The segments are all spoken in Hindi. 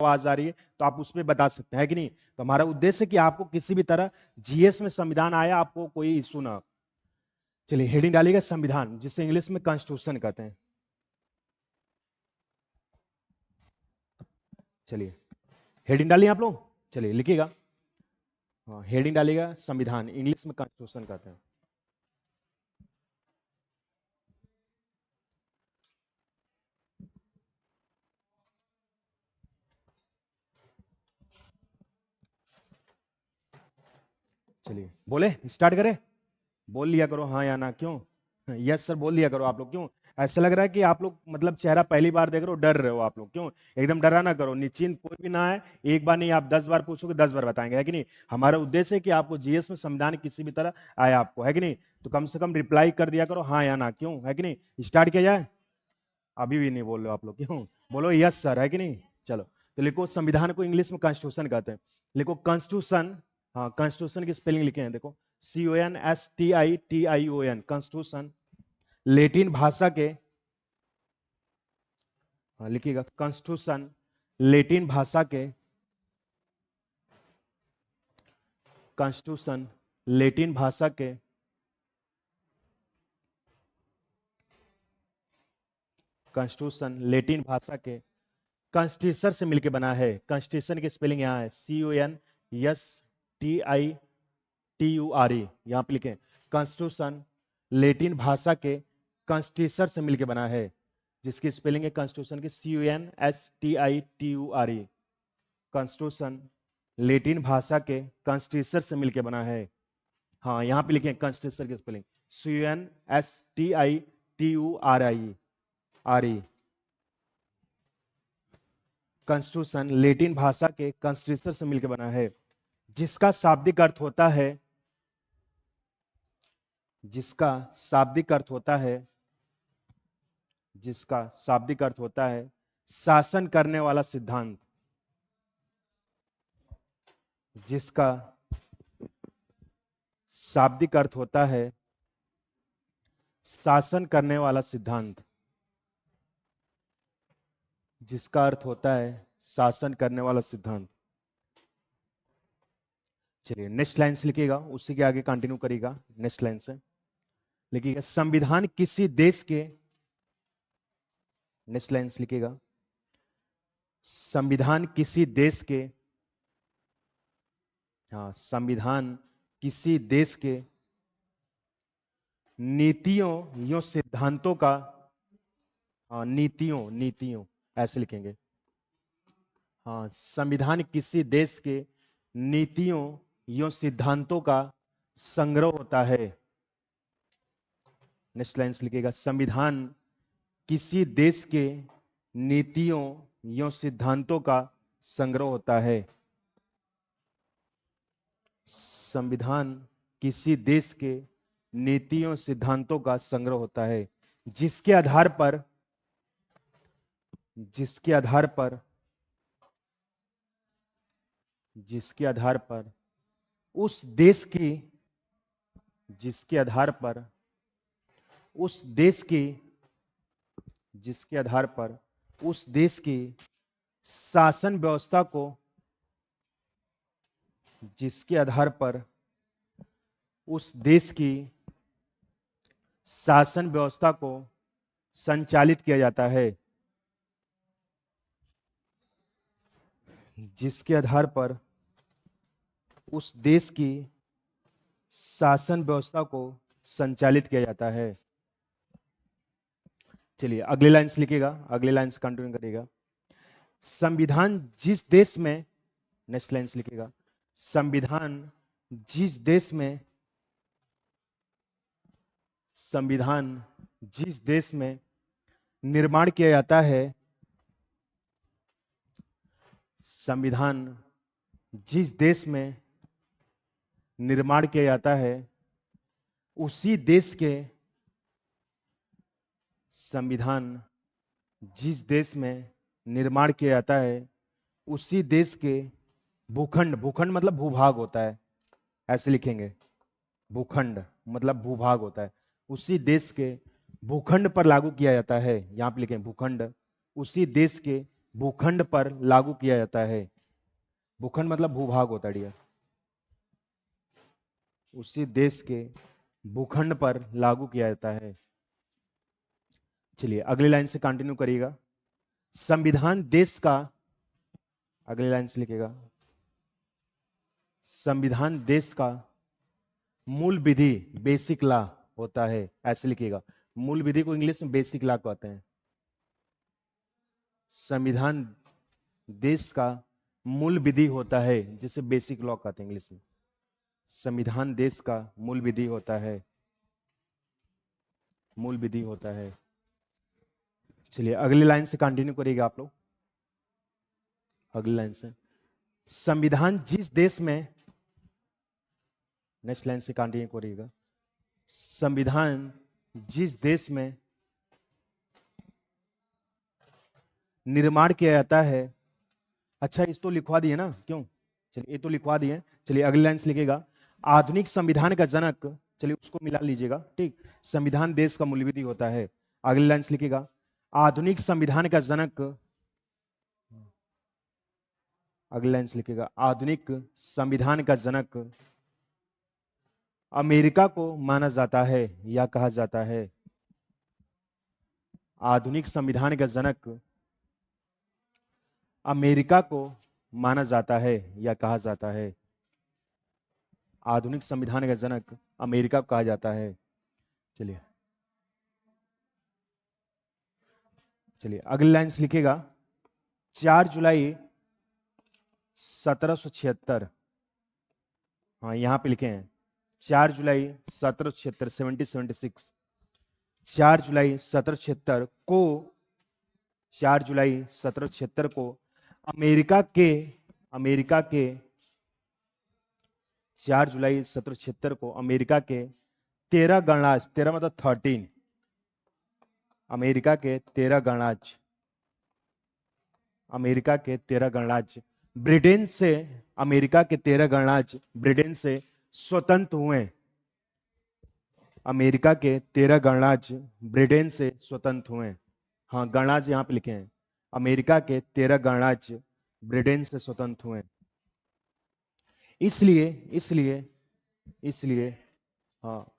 आवाज आ रही है तो आप उसमें बता सकते हैं, है कि नहीं। तो हमारा उद्देश्य है कि आपको किसी भी तरह जीएस में संविधान आया आपको कोई इशू ना। चलिए हेडिंग डालिएगा संविधान, जिसे इंग्लिश में कॉन्स्टिट्यूशन कहते हैं। चलिए हेडिंग डालिए आप लोग, चलिए लिखिएगा। हाँ हेडिंग डालिएगा संविधान, इंग्लिश में कॉन्स्टिट्यूशन कहते हैं। चलिए बोले स्टार्ट करें। बोल लिया करो हाँ या ना, क्यों यस सर बोल लिया करो आप लोग। क्यों ऐसा लग रहा है कि आप लोग मतलब चेहरा पहली बार देख रहे हो, डर रहे हो आप लोग? क्यों एकदम डरा ना करो, निश्चिंत कोई भी ना है। एक बार नहीं आप 10 बार पूछोगे 10 बार बताएंगे, है कि नहीं। हमारा उद्देश्य है कि आपको जीएस में संविधान किसी भी तरह आया आपको, है कि नहीं। तो कम से कम रिप्लाई कर दिया करो हाँ या ना, क्यों, है कि नहीं। स्टार्ट किया जाए। अभी भी नहीं बोल रहे हो आप लोग, क्यों? बोलो यस सर, है कि नहीं। चलो तो लिखो संविधान को इंग्लिश में कॉन्स्टिट्यूशन कहते हैं। लिखो कॉन्स्टिट्यूशन। हाँ कॉन्स्टिट्यूशन की स्पेलिंग लिखे हैं देखो, CONSTITION कॉन्स्टिट्यूशन। लेटिन भाषा के, हाँ लिखिएगा कॉन्स्टिट्यूशन लेटिन भाषा के, कॉन्स्टिट्यूशन लेटिन भाषा के कॉन्स्टिट्यूशन लेटिन भाषा के कॉन्स्टिट्यूशन से मिलकर बना है। कॉन्स्टिट्यूशन की स्पेलिंग यहाँ है CONSTITURE, यहाँ पे लिखें कॉन्स्टिट्यूशन लेटिन भाषा के कॉन्स्टिट्यूशन से मिलकर बना है, जिसकी स्पेलिंग है कॉन्स्टिट्यूशन की CONSTITURE। कॉन्स्टिट्यूशन लेटिन भाषा के कॉन्स्टिट्यूशन से मिलकर बना है। हाँ यहाँ पे लिखें कॉन्स्टिट्यूशन की स्पेलिंग CONSTITURE। कॉन्स्टिट्यूशन लेटिन भाषा के कॉन्स्टिट्यूशन से मिलकर बना है, जिसका शाब्दिक अर्थ होता है, जिसका शाब्दिक अर्थ होता है, जिसका शाब्दिक अर्थ होता है शासन करने वाला सिद्धांत, जिसका शाब्दिक अर्थ होता है शासन करने वाला सिद्धांत, जिसका अर्थ होता है शासन करने वाला सिद्धांत। चलिए नेक्स्ट लाइन से लिखिएगा, उसी के आगे कंटिन्यू करिएगा। नेक्स्ट लाइन से लिखिएगा संविधान किसी देश के, नेक्स्ट लाइन से लिखिएगा संविधान किसी देश के, हाँ संविधान किसी देश के नीतियों या सिद्धांतों का, हाँ नीतियों नीतियों ऐसे लिखेंगे। हाँ संविधान किसी देश के नीतियों या सिद्धांतों का संग्रह होता है। नेक्स्ट लाइन से लिखिएगा संविधान किसी देश के नीतियों या सिद्धांतों का संग्रह होता है। संविधान किसी देश के नीतियों सिद्धांतों का संग्रह होता है, जिसके आधार पर, जिसके आधार पर, जिसके आधार पर उस देश की, जिसके आधार पर उस देश की, जिसके आधार पर उस देश की शासन व्यवस्था को, जिसके आधार पर उस देश की शासन व्यवस्था को संचालित किया जाता है, जिसके आधार पर उस देश की शासन व्यवस्था को संचालित किया जाता है। चलिए अगले लाइन से लिखिएगा, अगले लाइन से कंटिन्यू करिएगा। संविधान जिस देश में, नेक्स्ट लाइन से लिखिएगा संविधान जिस देश में, संविधान जिस देश में निर्माण किया जाता है, संविधान जिस देश में निर्माण किया जाता है उसी देश के, संविधान जिस देश में निर्माण किया जाता है उसी देश के भूखंड, भूखंड मतलब भूभाग होता है, ऐसे लिखेंगे भूखंड मतलब भूभाग होता है, उसी देश के भूखंड पर लागू किया जाता है। यहां पे लिखें भूखंड, उसी देश के भूखंड पर लागू किया जाता है। भूखंड मतलब भूभाग होता है डियर। उसी देश के भूखंड पर लागू किया जाता है। चलिए अगली लाइन से कंटिन्यू करिएगा। संविधान देश का, अगली लाइन से लिखिएगा, संविधान देश का मूल विधि बेसिक लॉ होता है, ऐसे लिखिएगा। मूल विधि को इंग्लिश में बेसिक लॉ कहते हैं। संविधान देश का मूल विधि होता है, जिसे बेसिक लॉ कहते हैं इंग्लिश में। संविधान देश का मूल विधि होता है, मूल विधि होता है। चलिए अगली लाइन से कंटिन्यू करिएगा आप लोग। अगली लाइन से, संविधान जिस देश में, नेक्स्ट लाइन से कंटिन्यू करिएगा। संविधान जिस देश में निर्माण किया जाता है, अच्छा इस तो लिखवा दिए ना, क्यों? चलिए ये तो लिखवा दिए। चलिए अगली लाइन से लिखिएगा, आधुनिक संविधान का जनक, चलिए उसको मिला लीजिएगा, ठीक। संविधान देश का मूल विधि होता है। अगली लाइन से लिखिएगा, आधुनिक संविधान का जनक, अगली लाइन से लिखिएगा, आधुनिक संविधान का जनक अमेरिका को माना जाता है या कहा जाता है। आधुनिक संविधान का जनक अमेरिका को माना जाता है या कहा जाता है। आधुनिक संविधान का जनक अमेरिका को कहा जाता है। चलिए चलिए अगली लाइन से लिखिएगा, 4 जुलाई 1776, हाँ यहां पे लिखे हैं 4 जुलाई 1776, 1776, 4 जुलाई 1776 को, 4 जुलाई 1776 को अमेरिका के 4 जुलाई 1776 को अमेरिका के 13 गणराज्य, 13 मतलब 13, अमेरिका के 13 गणराज्य, अमेरिका के 13 गणराज्य ब्रिटेन से, अमेरिका के 13 गणराज्य ब्रिटेन से स्वतंत्र हुए। अमेरिका के 13 गणराज्य ब्रिटेन से स्वतंत्र हुए। हाँ गणराज्य यहां पे लिखे हैं, अमेरिका के 13 गणराज्य ब्रिटेन से स्वतंत्र हुए। इसलिए इसलिए इसलिए हाँ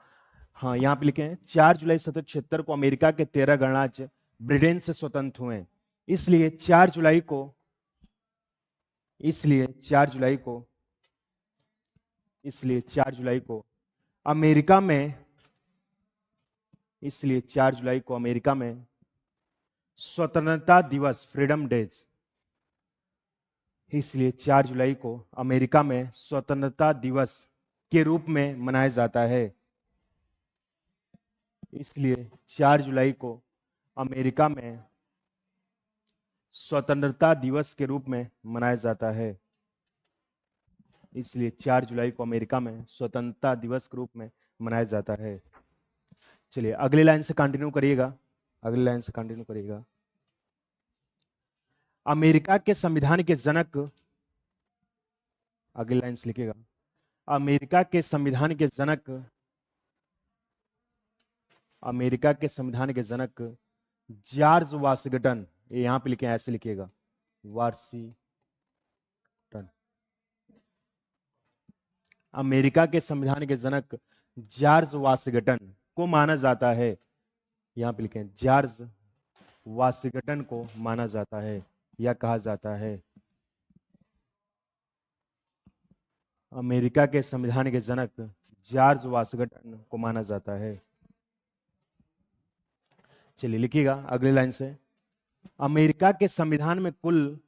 हाँ यहां पे लिखे हैं 4 जुलाई 1776 को अमेरिका के 13 गणराज्य ब्रिटेन से स्वतंत्र हुए। इसलिए 4 जुलाई को, इसलिए 4 जुलाई को, इसलिए 4 जुलाई को अमेरिका में, इसलिए 4 जुलाई को अमेरिका में स्वतंत्रता दिवस, फ्रीडम डेज, इसलिए 4 जुलाई को अमेरिका में स्वतंत्रता दिवस के रूप में मनाया जाता है। इसलिए 4 जुलाई को अमेरिका में स्वतंत्रता दिवस के रूप में मनाया जाता है। इसलिए 4 जुलाई को अमेरिका में स्वतंत्रता दिवस के रूप में मनाया जाता है। चलिए अगली लाइन से कंटिन्यू करिएगा, अगली लाइन से कंटिन्यू करिएगा। अमेरिका के संविधान के जनक, अगली लाइन से लिखिएगा, अमेरिका के संविधान के जनक, अमेरिका के संविधान के जनक जॉर्ज वाशिंगटन, ये यहां पे लिखे, ऐसे लिखिएगा वाशिंगटन। अमेरिका के संविधान के जनक जॉर्ज वाशिंगटन को माना जाता है, यहां पे लिखे जॉर्ज वाशिंगटन को माना जाता है या कहा जाता है। अमेरिका के संविधान के जनक जॉर्ज वाशिंगटन को माना जाता है। चलिए लिखिएगा अगली लाइन से, अमेरिका के संविधान में कुल,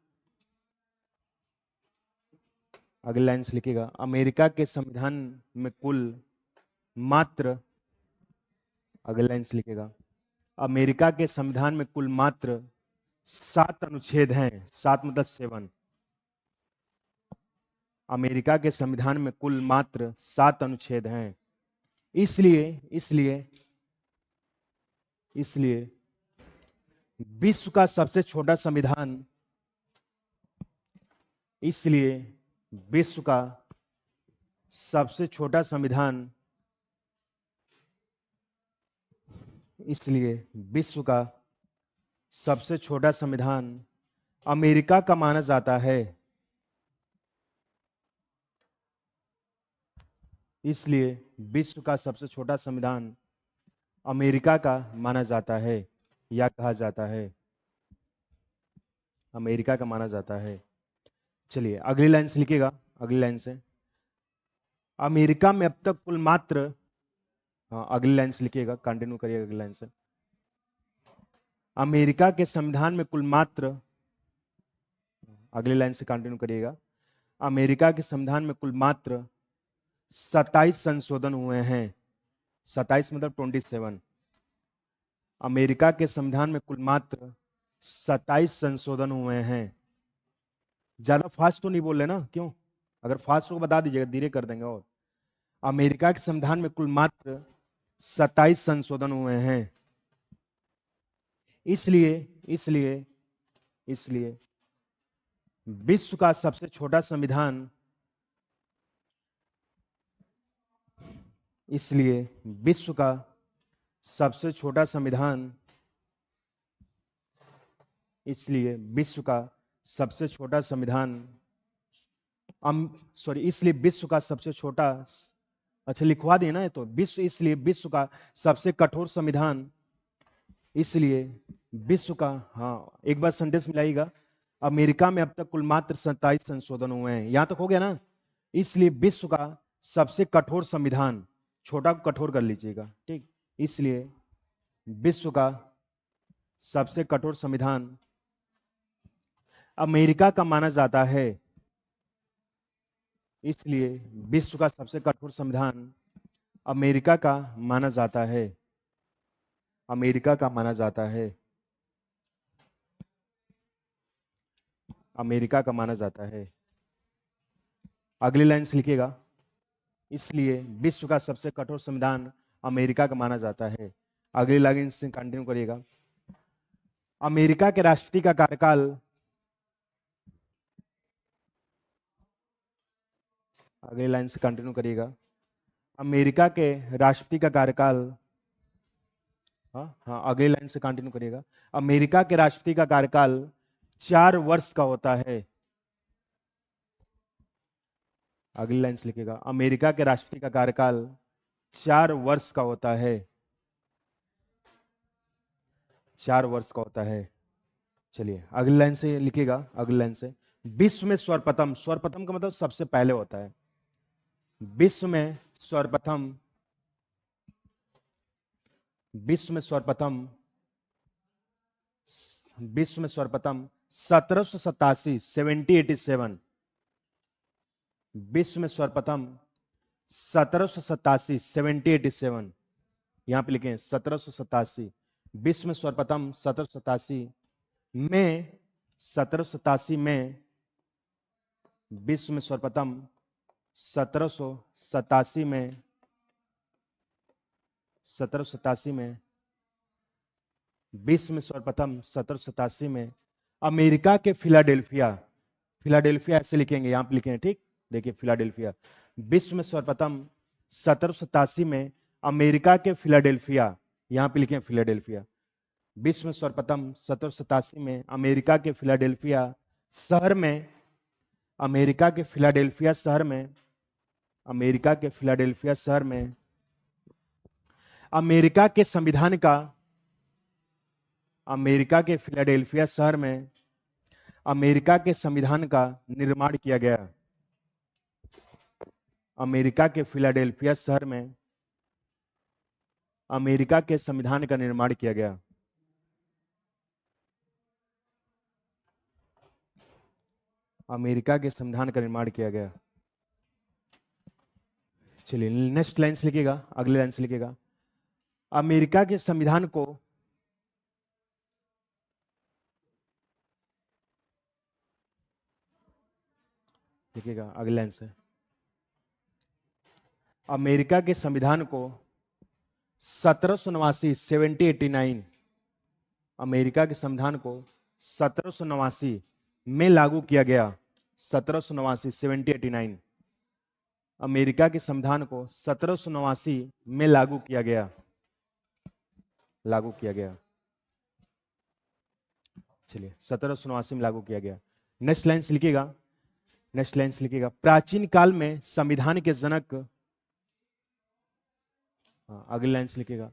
अगली लाइन से लिखिएगा, अमेरिका के संविधान में कुल मात्र, अगली लाइन से लिखिएगा, अमेरिका के संविधान में कुल मात्र 7 अनुच्छेद हैं, 7 मतलब 7। अमेरिका के संविधान में कुल मात्र 7 अनुच्छेद हैं। इसलिए इसलिए इसलिए विश्व का सबसे छोटा संविधान, इसलिए विश्व का सबसे छोटा संविधान, इसलिए विश्व का सबसे छोटा संविधान अमेरिका का माना जाता है, इसलिए विश्व का सबसे छोटा संविधान अमेरिका का माना जाता है या कहा जाता है, अमेरिका का माना जाता है। चलिए अगली लाइन से लिखिएगा, अगली लाइन से। अमेरिका में अब तक कुल मात्र, हाँ अगली लाइन से लिखिएगा, कंटिन्यू करिएगा अगली लाइन से। अमेरिका के संविधान में कुल मात्र, अगली लाइन से कंटिन्यू करिएगा। अमेरिका के संविधान में कुल मात्र 27 संशोधन हुए हैं। 27 मतलब 27। अमेरिका के संविधान में कुल मात्र 27 संशोधन हुए हैं। ज्यादा फास्ट तो नहीं बोल रहे ना, क्यों? अगर फास्ट हो बता दीजिएगा, धीरे कर देंगे। और अमेरिका के संविधान में कुल मात्र 27 संशोधन हुए हैं, इसलिए इसलिए इसलिए विश्व का सबसे छोटा संविधान, इसलिए विश्व का सबसे छोटा संविधान, इसलिए विश्व का सबसे छोटा संविधान इसलिए विश्व का सबसे छोटा, अच्छा लिखवा दिए ना ये तो, विश्व, इसलिए विश्व का सबसे कठोर संविधान, इसलिए विश्व का, हाँ एक बार सेंटेंस मिलाइएगा। अमेरिका में अब तक कुल मात्र 27 संशोधन हुए हैं, यहां तक हो गया ना। इसलिए विश्व का सबसे कठोर संविधान, छोटा को कठोर कर लीजिएगा, ठीक। इसलिए विश्व का सबसे कठोर संविधान अमेरिका का माना जाता है, इसलिए विश्व का सबसे कठोर संविधान अमेरिका का माना जाता है, अमेरिका का माना जाता है, अमेरिका का माना जाता है। अगली लाइन से लिखिएगा, इसलिए विश्व का सबसे कठोर संविधान अमेरिका का माना जाता है। अगली लाइन से कंटिन्यू करिएगा। अमेरिका के राष्ट्रपति का कार्यकाल, अगली लाइन से कंटिन्यू करिएगा। अमेरिका के राष्ट्रपति का कार्यकाल, हाँ हाँ अगली लाइन से कंटिन्यू करिएगा। अमेरिका के राष्ट्रपति का कार्यकाल 4 वर्ष का होता है। अगली लाइन से लिखिएगा, अमेरिका के राष्ट्रपति का कार्यकाल 4 वर्ष का होता है, 4 वर्ष का होता है। चलिए अगली लाइन से लिखिएगा, अगली लाइन से। विश्व में सर्वप्रथम, सर्वप्रथम का मतलब सबसे पहले होता है। विश्व में सर्वप्रथम, विश्व में सर्वप्रथम, विश्व में सर्वप्रथम 1787, 1787, विश्व में सर्वप्रथम 1787, 1787, यहां पे लिखें 1787। विश्व में सर्वप्रथम 1787 में, 1787 में, विश्व में सर्वप्रथम 1787 में, 1787 में, विश्व में सर्वप्रथम 1787 में अमेरिका के फिलाडेल्फिया, फिलाडेल्फिया ऐसे लिखेंगे, यहां पे लिखेंगे, ठीक। देखिए फिलाडेल्फिया, विश्व में सर्वप्रथम 1787 में अमेरिका के फिलाडेल्फिया, यहां पे लिखें फिलाडेल्फिया। विश्व में सर्वप्रथम 1787 में अमेरिका के फिलाडेल्फिया शहर में, अमेरिका के फिलाडेल्फिया शहर में, अमेरिका के फिलाडेल्फिया शहर में अमेरिका के संविधान का, अमेरिका के फिलाडेल्फिया शहर में अमेरिका के संविधान का निर्माण किया गया। अमेरिका के फिलाडेल्फिया शहर में अमेरिका के संविधान का निर्माण किया गया। अमेरिका के संविधान का निर्माण किया गया। चलिए नेक्स्ट लाइन से लिखिएगा, अगली लाइन से लिखिएगा। अमेरिका के संविधान को, लिखिएगा अगली लाइन से, अमेरिका के संविधान को 1789, 1789, अमेरिका के संविधान को 1789 में लागू किया गया। 1789, 1789, अमेरिका के संविधान को 1789 में लागू किया गया, लागू किया गया। चलिए 1789 में लागू किया गया। नेक्स्ट लाइन से लिखिएगा, नेक्स्ट लाइन से लिखिएगा, प्राचीन काल में संविधान के जनक, अगली लाइन से लिखिएगा,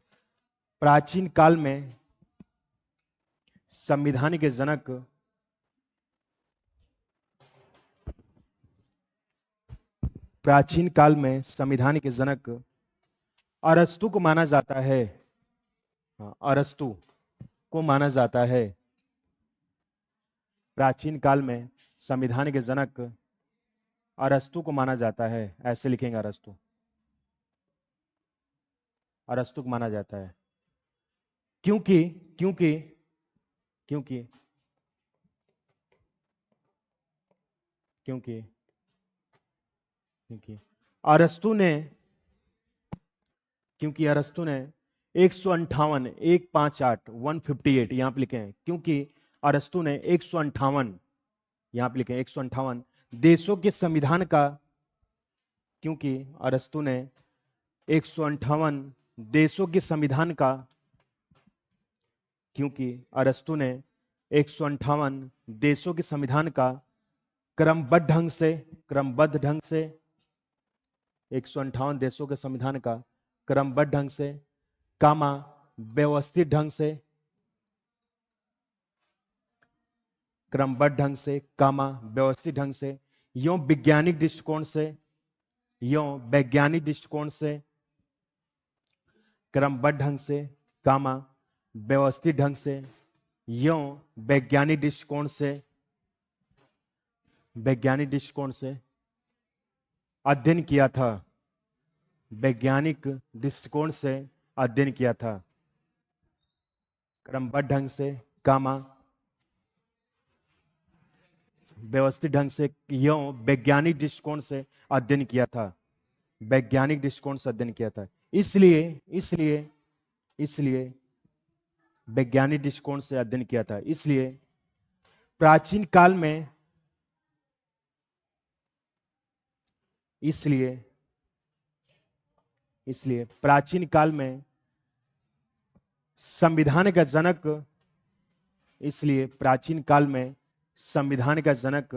प्राचीन काल में संविधान के जनक प्राचीन काल में संविधान के जनक अरस्तु को माना जाता है। अरस्तु को माना जाता है। प्राचीन काल में संविधान के जनक अरस्तु को माना जाता है। ऐसे लिखेंगे, अरस्तु, अरस्तु को माना जाता है। क्योंकि क्योंकि क्योंकि क्योंकि क्योंकि अरस्तु ने 158 यहां पे लिखे हैं। क्योंकि अरस्तु ने 158, यहां पे लिखे हैं 158 देशों के संविधान का, क्योंकि अरस्तु ने 158 देशों के संविधान का, क्योंकि अरस्तु ने 158 देशों के संविधान का क्रमबद्ध ढंग से 158 देशों के संविधान का क्रमबद्ध ढंग से, कामा व्यवस्थित ढंग से, क्रमबद्ध ढंग से, कामा व्यवस्थित ढंग से, यों वैज्ञानिक दृष्टिकोण से, क्रमबद्ध ढंग से, कामा व्यवस्थित ढंग से, यों वैज्ञानिक दृष्टिकोण से अध्ययन किया था। वैज्ञानिक दृष्टिकोण से अध्ययन किया था। क्रमबद्ध ढंग से, कामा व्यवस्थित ढंग से, यों वैज्ञानिक दृष्टिकोण से अध्ययन किया था। वैज्ञानिक दृष्टिकोण से अध्ययन किया था। इसलिए वैज्ञानिक दृष्टिकोण से अध्ययन किया था। इसलिए प्राचीन काल में संविधान का जनक, इसलिए प्राचीन काल में संविधान का जनक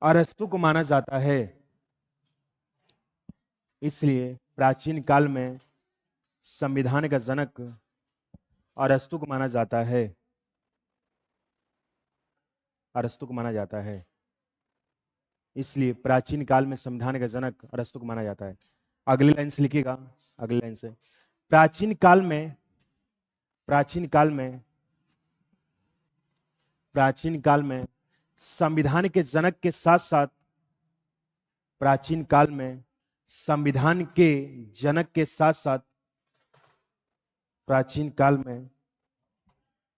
अरस्तु को माना जाता है। इसलिए प्राचीन काल में संविधान का जनक अरस्तु को माना जाता है। अरस्तु को माना जाता है। इसलिए प्राचीन काल में संविधान का जनक अरस्तु को माना जाता है। अगली लाइन से लिखिएगा, अगली लाइन से, प्राचीन काल में संविधान के जनक के साथ साथ, प्राचीन काल में संविधान के जनक के साथ साथ, प्राचीन काल में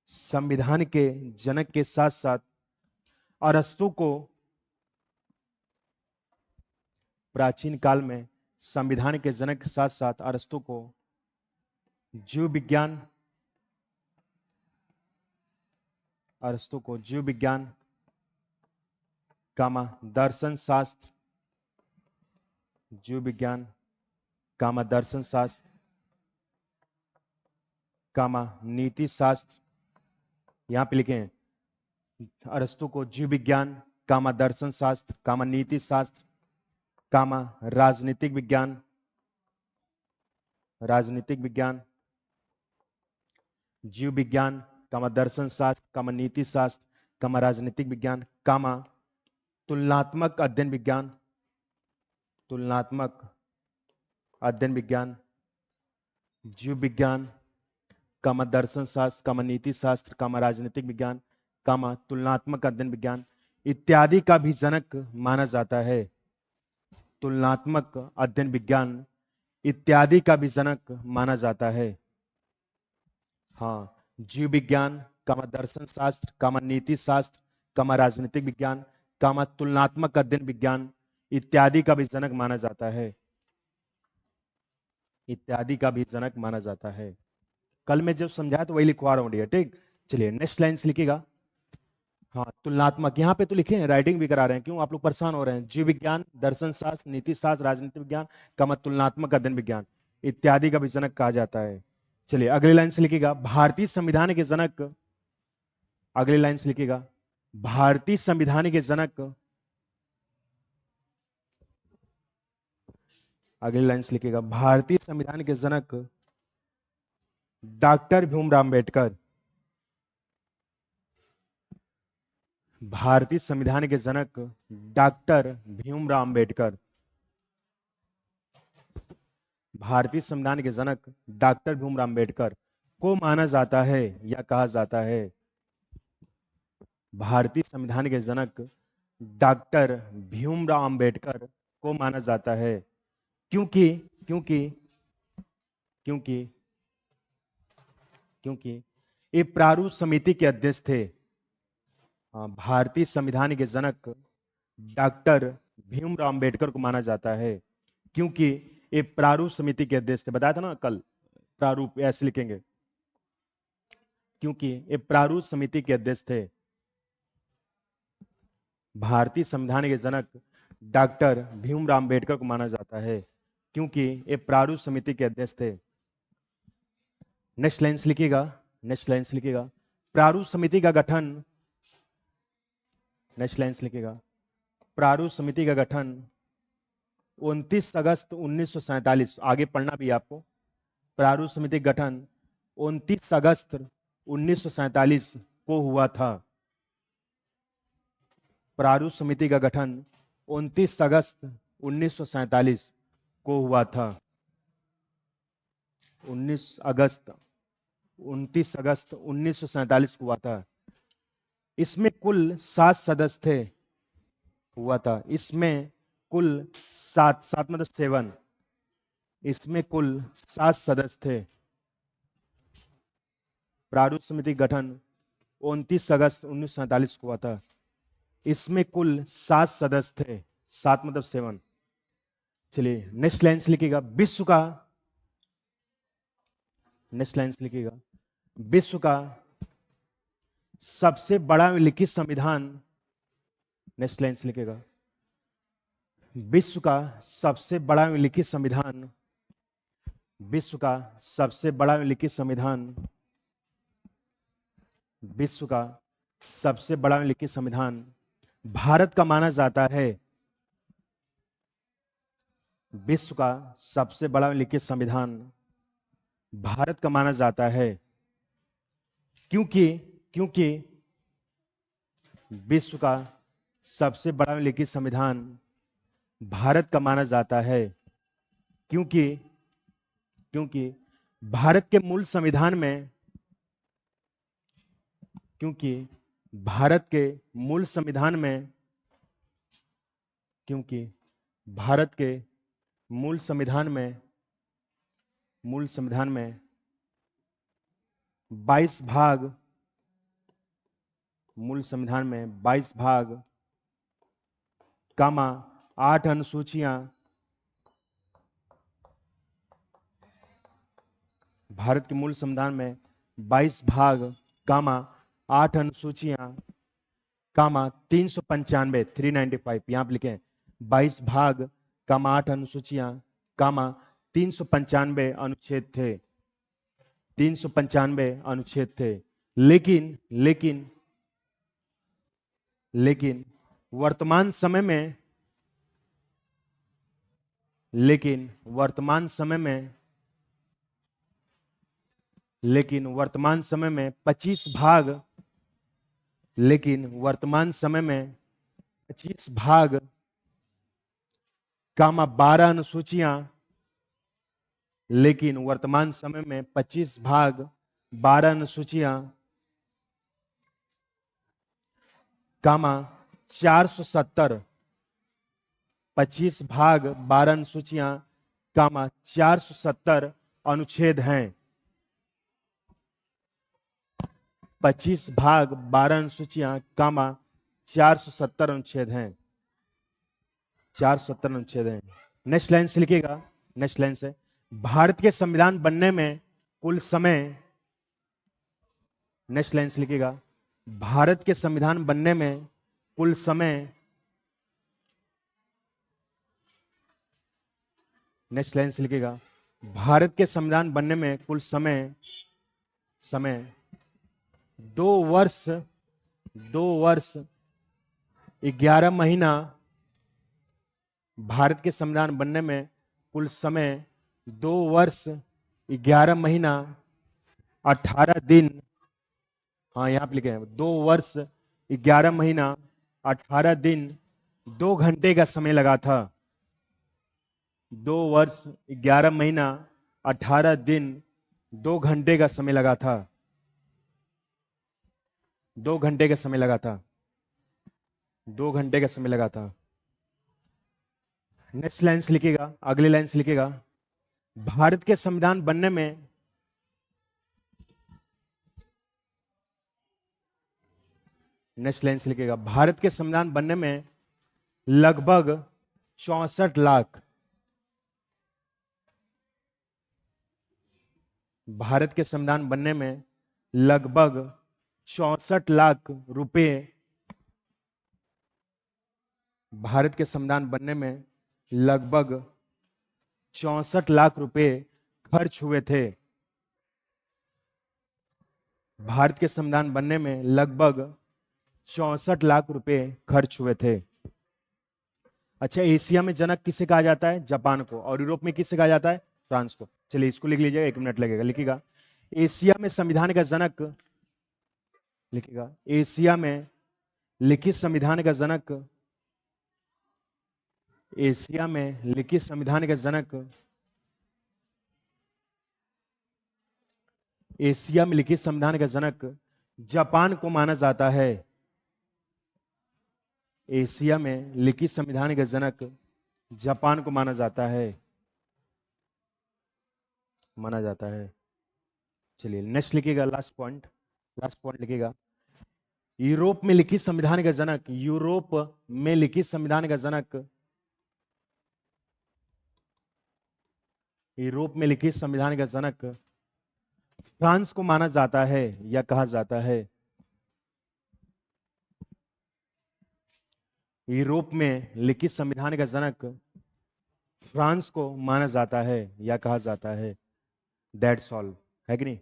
संविधान के जनक के साथ साथ अरस्तु को, प्राचीन काल में संविधान के जनक के साथ साथ अरस्तु को जीव विज्ञान, कामा दर्शन शास्त्र, जीव विज्ञान, कामा दर्शन शास्त्र, कामा नीति शास्त्र, यहां पे लिखे हैं अरस्तु को जीव विज्ञान, कामा दर्शन शास्त्र, कामा नीति शास्त्र, कामा राजनीतिक विज्ञान, जीव विज्ञान, कामा दर्शन शास्त्र, कामा नीति शास्त्र, कामा राजनीतिक विज्ञान, कामा तुलनात्मक अध्ययन विज्ञान, जीव विज्ञान, कामा दर्शन शास्त्र, कामा नीति शास्त्र, कामा राजनीतिक विज्ञान, कामा तुलनात्मक अध्ययन विज्ञान इत्यादि का भी जनक माना जाता है। तुलनात्मक अध्ययन विज्ञान इत्यादि का भी जनक माना जाता है। हाँ, जीव विज्ञान, कामा दर्शन शास्त्र, कामा नीति शास्त्र, कामा राजनीतिक विज्ञान, कामा तुलनात्मक अध्ययन विज्ञान इत्यादि का भी जनक माना जाता है। इत्यादि का भी जनक माना जाता है। कल में जो समझाया तो वही लिखवा रहा हूं डियर, ठीक। चलिए नेक्स्ट लाइन से लिखिएगा। हाँ, तुलनात्मक, यहाँ पे तो लिखे हैं, राइटिंग भी करा रहे हैं, क्यों आप लोग परेशान हो रहे हैं। जीव विज्ञान, दर्शन शास्त्र, नीति शास्त्र, राजनीतिक विज्ञान, कामा तुलनात्मक अध्ययन विज्ञान इत्यादि का भी जनक कहा जाता है। चलिए अगली लाइन से लिखिएगा, भारतीय संविधान के जनक, अगली लाइन से लिखिएगा, भारतीय संविधान के जनक, अगली लाइन से लिखिएगा, भारतीय संविधान के जनक डॉक्टर भीमराव अंबेडकर। भारतीय संविधान के जनक डॉक्टर भीमराव अंबेडकर। भारतीय संविधान के जनक डॉक्टर भीमराव अंबेडकर को माना जाता है या कहा जाता है, भारतीय संविधान के जनक डॉक्टर भीमराव अंबेडकर को माना जाता है, क्योंकि क्योंकि क्योंकि क्योंकि ये प्रारूप समिति के अध्यक्ष थे। भारतीय संविधान के जनक डॉक्टर भीमराव अंबेडकर को माना जाता है क्योंकि ये प्रारूप समिति के अध्यक्ष थे। बताया था ना कल, प्रारूप ऐसे लिखेंगे, क्योंकि ये प्रारूप समिति के अध्यक्ष थे। भारतीय संविधान के जनक डॉक्टर भीमराव अंबेडकर को माना जाता है क्योंकि ये प्रारूप समिति के अध्यक्ष थे। नेक्स्ट लाइन से लिखिएगा, नेक्स्ट लाइन से लिखिएगा, प्रारूप समिति का गठन, नेक्स्ट लाइन से लिखिएगा, प्रारूप समिति का गठन 29 अगस्त 1947, आगे पढ़ना भी आपको, प्रारूप समिति का गठन 29 अगस्त 1947 को हुआ था। प्रारूप समिति का गठन 29 अगस्त 1947 को हुआ था। 29 अगस्त 1947 को हुआ था। इसमें कुल 7 सदस्य थे, हुआ था। इसमें कुल 7 मतलब 7, इसमें कुल 7 सदस्य थे। प्रारूप समिति गठन 29 अगस्त 1947 को हुआ था। इसमें कुल 7 सदस्य थे, 7 मतलब 7। चलिए नेक्स्ट लाइन से लिखिएगा, विश्व का, नेक्स्ट लाइन से लिखिएगा, विश्व का सबसे बड़ा लिखित संविधान, नेक्स्ट लाइन से लिखिएगा, विश्व का सबसे बड़ा लिखित संविधान, विश्व का सबसे बड़ा लिखित संविधान, विश्व का सबसे बड़ा लिखित संविधान भारत का माना जाता है। विश्व का सबसे बड़ा लिखित संविधान भारत का माना जाता है क्योंकि क्योंकि विश्व का सबसे बड़ा लिखित संविधान भारत का माना जाता है क्योंकि क्योंकि भारत के मूल संविधान में, क्योंकि भारत के मूल संविधान में, क्योंकि भारत के मूल संविधान में 22 भाग, मूल संविधान में 22 भाग, कामा 8 अनुसूचियां, भारत के मूल संविधान में 22 भाग, कामा 8 अनुसूचियां, कामा 395, 395 यहां पर लिखे, 22 भाग, कामा 8 अनुसूचियां, कामा 395 अनुच्छेद थे, 395 अनुच्छेद थे। लेकिन लेकिन लेकिन वर्तमान समय में, लेकिन वर्तमान समय में, लेकिन वर्तमान समय में 25 भाग, लेकिन वर्तमान समय में 25 भाग, कामा 12 अनुसूचियां, लेकिन वर्तमान समय में 25 भाग 12 अनुसूचियां, कामा 470, 25 भाग 12 अनुसूचियां, कामा 470 अनुच्छेद हैं। 25 भाग 12 अनुसूचियां, कामा 470 अनुच्छेद हैं, 470 अनुच्छेद हैं। नेक्स्ट लाइन से लिखिएगा, नेक्स्ट लाइन से, भारत के संविधान बनने में कुल समय, नेक्स्ट लाइन से लिखिएगा, भारत के संविधान बनने में कुल समय, नेक्स्ट लाइन से लिखिएगा, भारत के संविधान बनने में कुल समय 2 वर्ष 2 वर्ष 11 महीना भारत के संविधान बनने में कुल समय 2 वर्ष 11 महीना 18 दिन, हाँ यहाँ पे लिखे हैं 2 वर्ष 11 महीना 18 दिन 2 घंटे का समय लगा था। 2 वर्ष 11 महीना 18 दिन 2 घंटे का समय लगा था। 2 घंटे का समय लगा था। 2 घंटे का समय लगा था। नेक्स्ट लाइन्स लिखिएगा, अगली लाइन्स लिखिएगा। भारत के संविधान बनने में नेक्स्ट लाइन्स लिखिएगा। भारत के संविधान बनने में लगभग 64 लाख, भारत के संविधान बनने में लगभग 64 लाख रुपए, भारत के संविधान बनने में लगभग 64 लाख रुपए खर्च हुए थे। भारत के संविधान बनने में लगभग 64 लाख रुपए खर्च हुए थे। अच्छा, एशिया में जनक किसे कहा जाता है? जापान को। और यूरोप में किसे कहा जाता है? फ्रांस को। चलिए इसको लिख लीजिएगा, 1 मिनट लगेगा। लिखिएगा, एशिया में संविधान का जनक, लिखिएगा एशिया में लिखित संविधान का जनक, एशिया में लिखित संविधान का जनक, एशिया में लिखित संविधान का जनक जापान को माना जाता है। एशिया में लिखित संविधान का जनक जापान को माना जाता है, माना जाता है। चलिए नेक्स्ट लिखिएगा, लास्ट पॉइंट, लास्ट पॉइंट लिखिएगा। यूरोप में लिखित संविधान का जनक, यूरोप में लिखित संविधान का जनक, यूरोप में लिखित संविधान का जनक फ्रांस को माना जाता है या कहा जाता है। यूरोप में लिखित संविधान का जनक फ्रांस को माना जाता है या कहा जाता है। दैट्स ऑल, है कि नहीं?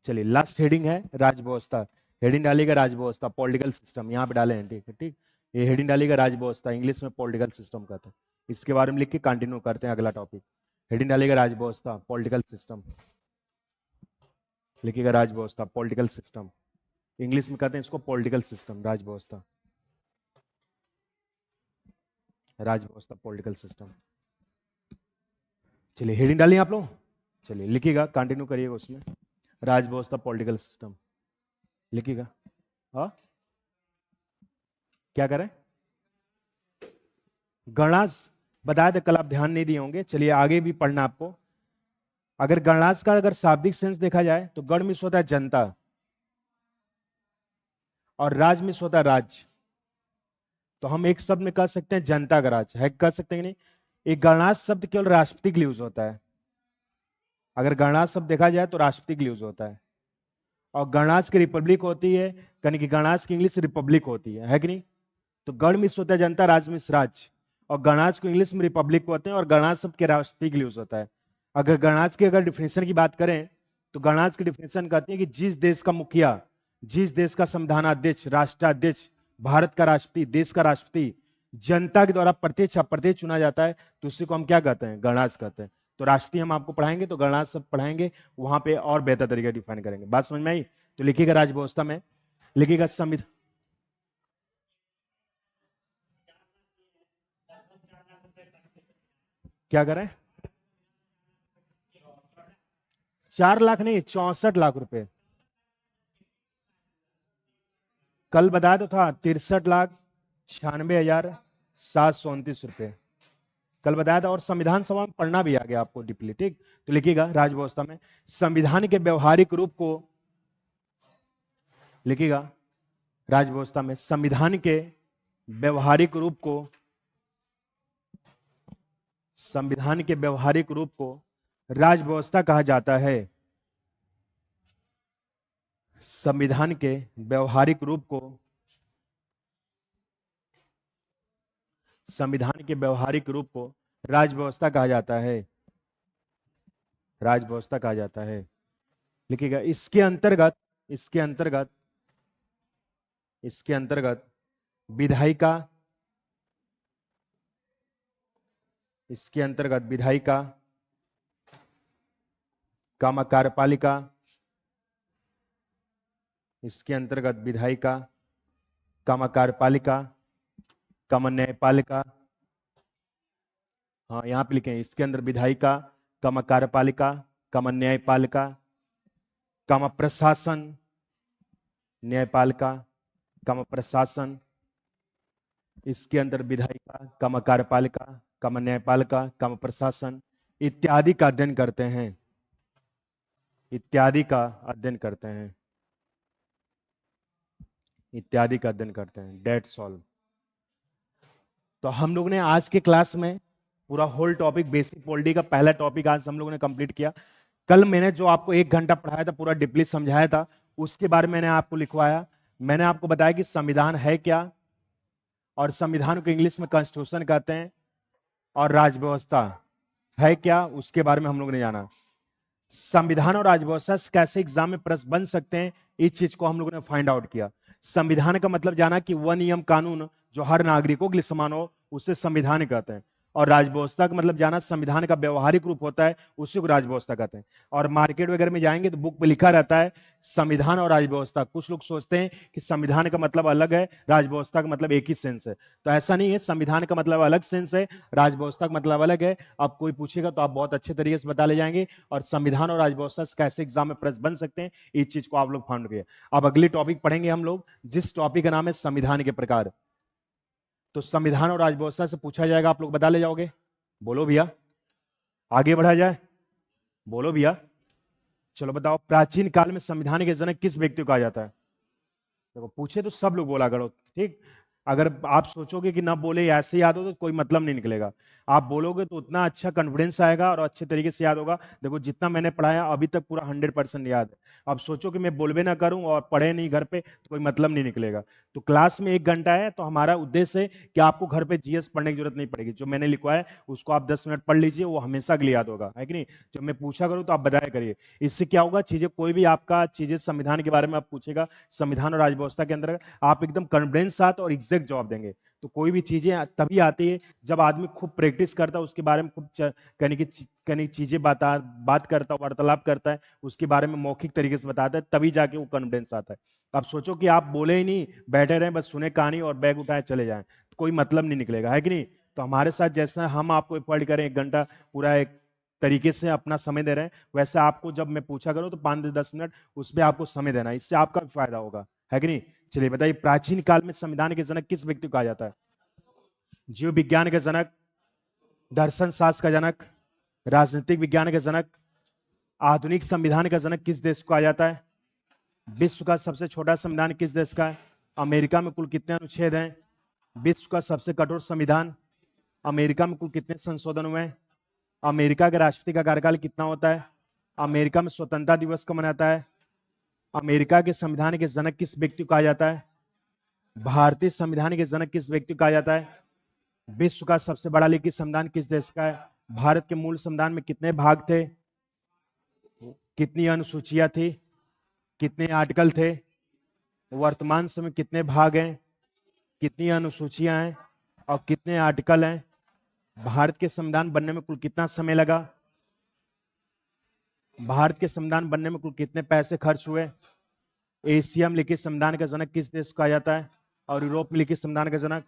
चलिए लास्ट हेडिंग है राजव्यवस्था। हेडिंग डालेगा राजव्यवस्था, पॉलिटिकल सिस्टम, यहाँ पे डाले हैं, ठीक है, ठीक। ये हेडिंग डालेगा राजव्यवस्था, इंग्लिश में पॉलिटिकल सिस्टम कहते हैं। इसके बारे में लिख के कंटिन्यू करते हैं अगला टॉपिक। हेडिंग डालेगा राजव्यवस्था, पॉलिटिकल सिस्टम, लिखिएगा राजव्यवस्था, पॉलिटिकल सिस्टम, इंग्लिश में कहते हैं इसको पॉलिटिकल सिस्टम, राजव्यवस्था, राजव्यवस्था, पॉलिटिकल सिस्टम। चलिए हेडिंग डालिए आप लोग, चलिए लिखिएगा, कंटिन्यू करिएगा उसमें, राजव्यवस्था, पॉलिटिकल सिस्टम लिखिएगा। हाँ क्या करें? गणराज्य बताया था कल, आप ध्यान नहीं दिए होंगे। चलिए आगे भी पढ़ना आपको। अगर गणराज्य का अगर शाब्दिक सेंस देखा जाए तो गण में होता है जनता और राज में होता है राज्य। तो हम एक शब्द में कह सकते हैं जनता का राज है, कह सकते हैं नहीं? एक गणराज्य शब्द केवल राष्ट्रपति के लिए यूज होता है। अगर गणराज्य शब्द देखा जाए तो राष्ट्रपति के लिए यूज होता है। और गणराज्य की रिपब्लिक होती है, यानी कि गणराज्य की इंग्लिश रिपब्लिक होती है कि नहीं? तो गण मिस होता है जनता, राज मिस राज्य, और गणराज्य को इंग्लिश में रिपब्लिक होते हैं, और गणराज्य शब्द के राष्ट्रपति के लिए यूज होता है। अगर गणराज्य की अगर डिफिनेशन की बात करें तो गणराज्य की डिफिनेशन कहती है कि जिस देश का मुखिया, जिस देश का संविधानाध्यक्ष, राष्ट्राध्यक्ष, भारत का राष्ट्रपति, देश का राष्ट्रपति जनता के द्वारा प्रत्यक्ष अप्रत्यक्ष चुना जाता है, तो उसी को हम क्या कहते हैं? गणराज्य कहते हैं। तो राष्ट्रपति हम आपको पढ़ाएंगे तो गणराज्य शब्द पढ़ाएंगे, वहां पे और बेहतर तरीके डिफाइन करेंगे। बात समझ में आई? तो लिखिएगा राजव्यवस्था में, लिखिएगा संविधान, क्या करें? 4 लाख नहीं, 64 लाख रुपए। कल बताया तो था 63,96,729 रुपए कल बताया था। और संविधान सभा में पढ़ना भी आ गया आपको डीपली, ठीक। तो लिखिएगा राजव्यवस्था में संविधान के व्यवहारिक रूप को, लिखिएगा राजव्यवस्था में संविधान के व्यवहारिक रूप को, संविधान के व्यवहारिक रूप को राजव्यवस्था कहा जाता है। संविधान के व्यवहारिक रूप को, संविधान के व्यवहारिक रूप को राजव्यवस्था कहा जाता है, राजव्यवस्था कहा जाता है। लिखिएगा इसके अंतर्गत, इसके अंतर्गत, इसके अंतर्गत विधायिका, इसके अंतर्गत विधायिका, कामा कार्यपालिका, इसके अंतर्गत विधायिका, कामा कार्यपालिका, कामा न्यायपालिका, हाँ यहां पे लिखे इसके अंदर विधायिका, कामा कार्यपालिका, कामा न्यायपालिका, कामा प्रशासन, न्यायपालिका, कामा प्रशासन, इसके अंदर विधायिका, कामा कार्यपालिका, कामा न्यायपालिका, कामा प्रशासन इत्यादि का अध्ययन करते हैं, इत्यादि का अध्ययन करते हैं, इत्यादि का अध्ययन करते हैं। That's all. तो हम लोग ने आज के क्लास में पूरा होल टॉपिक बेसिक पॉलिटी का पहला टॉपिक आज हम लोगों ने कंप्लीट किया। कल मैंने जो आपको 1 घंटा पढ़ाया था, पूरा डीपली समझाया था, उसके बारे में मैंने आपको लिखवाया। मैंने आपको बताया कि संविधान है क्या, और संविधान को इंग्लिश में कॉन्स्टिट्यूशन कहते हैं, और राजव्यवस्था है क्या, उसके बारे में हम लोग ने जाना। संविधान और राजव्यवस्था से कैसे एग्जाम में प्रश्न बन सकते हैं, इस चीज को हम लोगों ने फाइंड आउट किया। संविधान का मतलब जाना कि वह नियम कानून जो हर नागरिकों के लिए समान हो, उसे संविधान कहते हैं। और राजव्यवस्था का मतलब जाना संविधान का व्यवहारिक रूप होता है, उसी को राजव्यवस्था कहते हैं। और मार्केट वगैरह में जाएंगे तो बुक पे लिखा रहता है संविधान और राजव्यवस्था। कुछ लोग सोचते हैं कि संविधान का मतलब अलग है, राजव्यवस्था का मतलब एक ही सेंस है, तो ऐसा नहीं है। संविधान का मतलब अलग सेंस है, राजव्यवस्था का मतलब अलग है। अब कोई पूछेगा तो आप बहुत अच्छे तरीके से बता ले जाएंगे। और संविधान और राजव्यवस्था से कैसे एग्जाम में प्रश्न बन सकते हैं, इस चीज को आप लोग फाइंड किए। अब अगली टॉपिक पढ़ेंगे हम लोग, जिस टॉपिक का नाम है संविधान के प्रकार। तो संविधान और राजव्यवस्था से पूछा जाएगा, आप लोग बता ले जाओगे। बोलो भैया, आगे बढ़ा जाए, बोलो भैया। चलो बताओ, प्राचीन काल में संविधान के जनक किस व्यक्ति को कहा जाता है? देखो पूछे तो सब लोग बोला करो, ठीक। अगर आप सोचोगे कि ना बोले ऐसे याद हो तो कोई मतलब नहीं निकलेगा। आप बोलोगे तो उतना अच्छा कॉन्फिडेंस आएगा और अच्छे तरीके से याद होगा। देखो जितना मैंने पढ़ाया अभी तक पूरा 100% याद है। अब सोचो कि मैं बोलबे ना करूं और पढ़े नहीं घर पे, तो कोई मतलब नहीं निकलेगा। तो क्लास में 1 घंटा है, तो हमारा उद्देश्य है कि आपको घर पे जीएस पढ़ने की जरूरत नहीं पड़ेगी। जो मैंने लिखवाया है उसको आप 10 मिनट पढ़ लीजिए, वो हमेशा के लिए याद होगा, है कि नहीं। जब मैं पूछा करूं तो आप बताया करिए। इससे क्या होगा, चीजें कोई भी आपका चीजें संविधान के बारे में आप पूछेगा, संविधान और राजव्यवस्था के अंदर, आप एकदम कॉन्फिडेंस साथ और एग्जैक्ट जवाब देंगे। तो कोई भी चीजें तभी आती है जब आदमी खूब प्रैक्टिस करता है, उसके बारे में खूब कहने की चीजें बात करता है, वार्तालाप करता है, उसके बारे में मौखिक तरीके से बताता है, तभी जाके वो कॉन्फिडेंस आता है। अब सोचो कि आप बोले ही नहीं, बैठे रहे बस सुने कहानी और बैग उठाए चले जाएं, तो कोई मतलब नहीं निकलेगा, है कि नहीं। तो हमारे साथ जैसा हम आपको एफर्ट करें 1 घंटा पूरा एक तरीके से अपना समय दे रहे हैं, वैसे आपको जब मैं पूछा करूं तो 5 से 10 मिनट उस पर आपको समय देना है, इससे आपका भी फायदा होगा, है कि नहीं। चलिए बताइए, प्राचीन काल में संविधान के जनक किस व्यक्ति को कहा जाता है? जीव विज्ञान के जनक, दर्शन शास्त्र का जनक, राजनीतिक विज्ञान का जनक, आधुनिक संविधान का जनक किस देश को कहा जाता है? विश्व का सबसे छोटा संविधान किस देश का है? अमेरिका में कुल कितने अनुच्छेद हैं? विश्व का सबसे कठोर संविधान, अमेरिका में कुल कितने संशोधन हुए हैं? अमेरिका के राष्ट्रपति का कार्यकाल कितना होता है? अमेरिका में स्वतंत्रता दिवस कब मनाता है? अमेरिका के संविधान के जनक किस व्यक्ति को कहा जाता है? भारतीय संविधान के जनक किस व्यक्ति को कहा जाता है? विश्व का सबसे बड़ा लिखित संविधान किस देश का है? भारत के मूल संविधान में कितने भाग थे? कितनी अनुसूचियां थी? कितने आर्टिकल थे? वर्तमान समय कितने भाग हैं? कितनी अनुसूचियां हैं और कितने आर्टिकल हैं? भारत के संविधान बनने में कुल कितना समय लगा? भारत के संविधान बनने में कुल कितने पैसे खर्च हुए? एशिया में लिखित संविधान का जनक किस देश को कहा जाता है? और यूरोप में लिखित संविधान का जनक?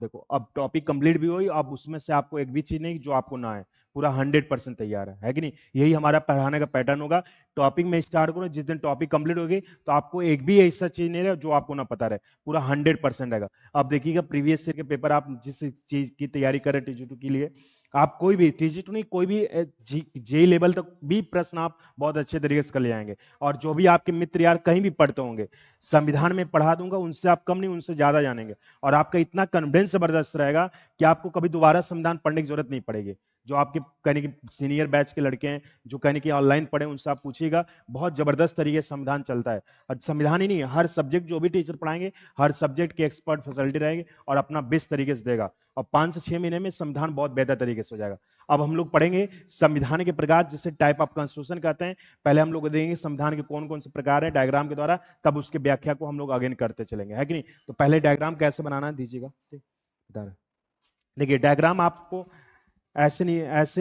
देखो अब टॉपिक कंप्लीट भी हुई, अब उसमें से आपको एक भी चीज नहीं जो आपको ना है, पूरा 100% तैयार है कि नहीं। यही हमारा पढ़ाने का पैटर्न होगा। टॉपिक में स्टार्ट करो, जिस दिन टॉपिक कंप्लीट होगी तो आपको एक भी ऐसा चीज नहीं रहे जो आपको ना पता रहे, पूरा 100% रहेगा। अब देखिएगा प्रीवियस ईयर के पेपर, आप जिस चीज की तैयारी करें टीजी2 के लिए, आप कोई भी टीजी2 नहीं, कोई भी जेई लेवल तक भी प्रश्न आप बहुत अच्छे तरीके से कर ले जाएंगे। और जो भी आपके मित्र यार कहीं भी पढ़ते होंगे, संविधान में पढ़ा दूंगा, उनसे आप कम नहीं उनसे ज्यादा जानेंगे। और आपका इतना कॉन्फिडेंस जबरदस्त रहेगा कि आपको कभी दोबारा संविधान पढ़ने की जरूरत नहीं पड़ेगी। जो आपके कहने की सीनियर बैच के लड़के हैं, जो कहने की ऑनलाइन पढ़े, उनसे आप पूछिएगा, बहुत जबरदस्त तरीके से संविधान चलता है। और संविधान ही नहीं, हर सब्जेक्ट जो भी टीचर पढ़ाएंगे, हर सब्जेक्ट के एक्सपर्ट फैसिलिटी रहेंगे और अपना बेस्ट तरीके से देगा, और 5 से 6 महीने में संविधान बहुत बेहतर तरीके से हो जाएगा। अब हम लोग पढ़ेंगे संविधान के प्रकार, जिसे टाइप ऑफ कॉन्स्टिट्यूशन कहते हैं। पहले हम लोग देंगे संविधान के कौन कौन से प्रकार है डायग्राम के द्वारा, तब उसके व्याख्या को हम लोग अगेन करते चलेंगे, है कि नहीं। तो पहले डायग्राम कैसे बनाना है दीजिएगा, ठीक बता रहे। देखिए डायग्राम आपको ऐसे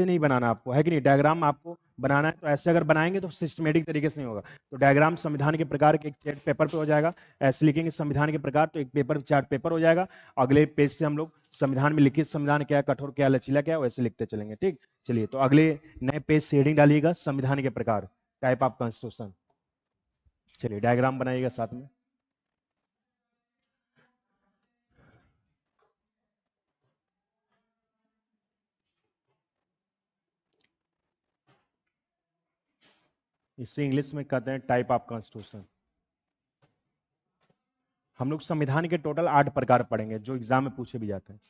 नहीं बनाना आपको, है कि नहीं। डायग्राम आपको बनाना है तो ऐसे अगर बनाएंगे तो सिस्टमेटिक तरीके से नहीं होगा। तो डायग्राम संविधान के प्रकार के एक चार्ट पेपर पे हो जाएगा, ऐसे लिखेंगे संविधान के प्रकार, तो एक पेपर चार्ट पेपर हो जाएगा। अगले पेज से हम लोग संविधान में लिखित संविधान क्या, कठोर क्या, लचीला क्या, वैसे लिखते चलेंगे, ठीक। चलिए, तो अगले नए पेज से हेडिंग डालिएगा संविधान के प्रकार, टाइप ऑफ कॉन्स्टिट्यूशन। चलिए डायग्राम बनाइएगा साथ में। इसे इंग्लिश में कहते हैं टाइप ऑफ कॉन्स्टिट्यूशन। हम लोग संविधान के टोटल 8 प्रकार पढ़ेंगे, जो एग्जाम में पूछे भी जाते हैं।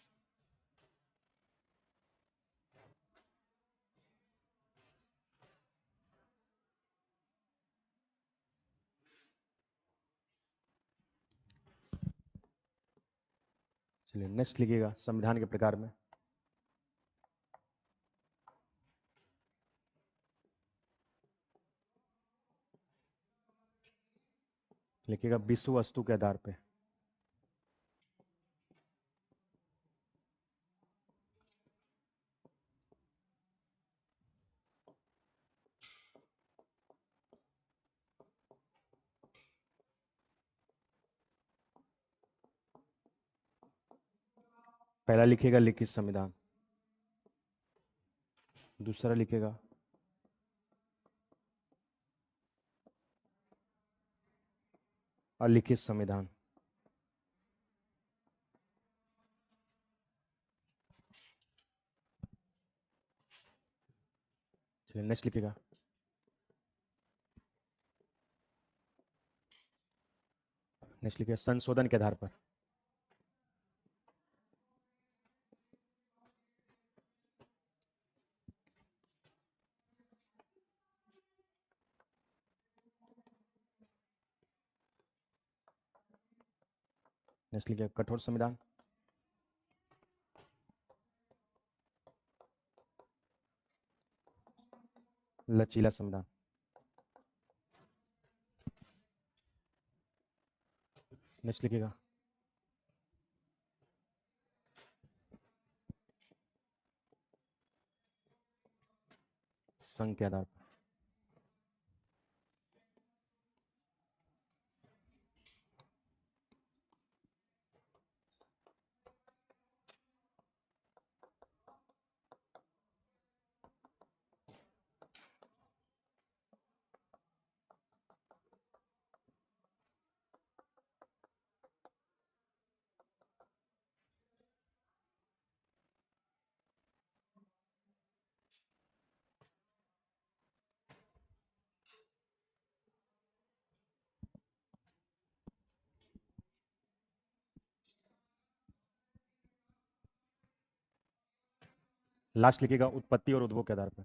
चलिए नेक्स्ट लिखिएगा संविधान के प्रकार में। लिखिएगा विश्व वस्तु के आधार पे। पहला लिखिएगा लिखित संविधान, दूसरा लिखिएगा अलिखित संविधान, चलिए नेक्स्ट लिखिएगा संशोधन के आधार पर। नेक्स्ट लिखिएगा कठोर संविधान, लचीला संविधान। नेक्स्ट लिखिएगा संघ के आधार पर। लास्ट लिखिएगा उत्पत्ति और उद्भव के आधार पर।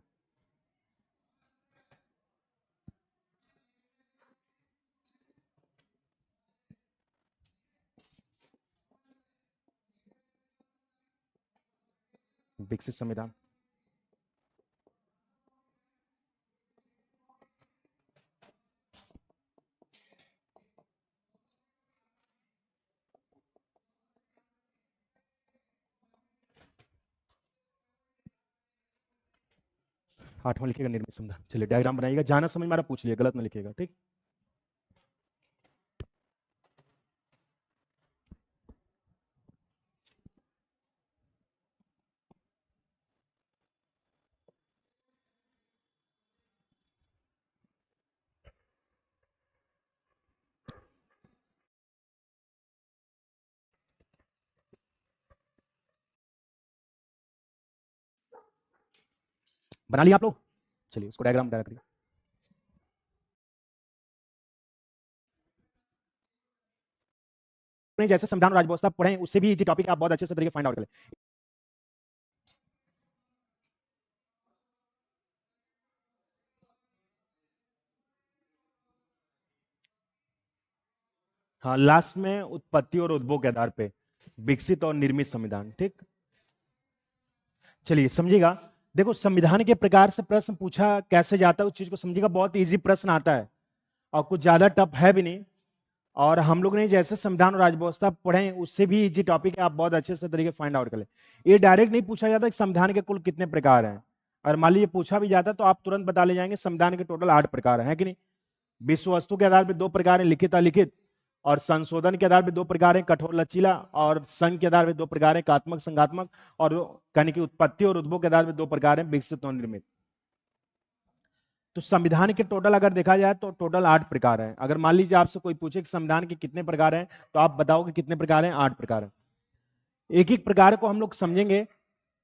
विकसित संविधान, आठवां लिखिएगा निर्मित संविधान। चलिए डायग्राम बनाइएगा, जाना समझ में आ रहा पूछ लिया, गलत ना लिखिएगा, ठीक। बना लिया आप लोग, चलिए उसको डायग्राम डाल करिए। जैसे संविधान और राज्य व्यवस्था पढ़ें, उससे भी ये टॉपिक आप बहुत अच्छे से तरीके फाइंड आउट करें। हाँ, लास्ट में उत्पत्ति और उद्भव के आधार पे विकसित और निर्मित संविधान। ठीक, चलिए समझिएगा। देखो, संविधान के प्रकार से प्रश्न पूछा कैसे जाता है उस चीज को समझिएगा। बहुत इजी प्रश्न आता है और कुछ ज्यादा टफ है भी नहीं। और हम लोग ने जैसे संविधान और राजव्यवस्था पढ़े उससे भी इजी टॉपिक है, आप बहुत अच्छे से तरीके फाइंड आउट कर ले। ये डायरेक्ट नहीं पूछा जाता कि संविधान के कुल कितने प्रकार हैं। और मान लीजिए पूछा भी जाता तो आप तुरंत बता ले जाएंगे संविधान के टोटल 8 प्रकार हैं, कि नहीं। विश्व वस्तु के आधार पर 2 प्रकार हैं, लिखित अलिखित। और संशोधन के आधार पर 2 प्रकार हैं, कठोर लचीला। और संघ के आधार पर 2 प्रकार हैं, एकात्मक संघात्मक। और कहने की उत्पत्ति और उद्भव के आधार पर 2 प्रकार हैं, विकसित और निर्मित। तो संविधान के टोटल अगर देखा जाए तो टोटल 8 प्रकार हैं। अगर मान लीजिए आपसे कोई पूछे कि संविधान के कितने प्रकार हैं, तो आप बताओ कि कितने प्रकार हैं। 8 प्रकार हैं। एक एक प्रकार को हम लोग समझेंगे।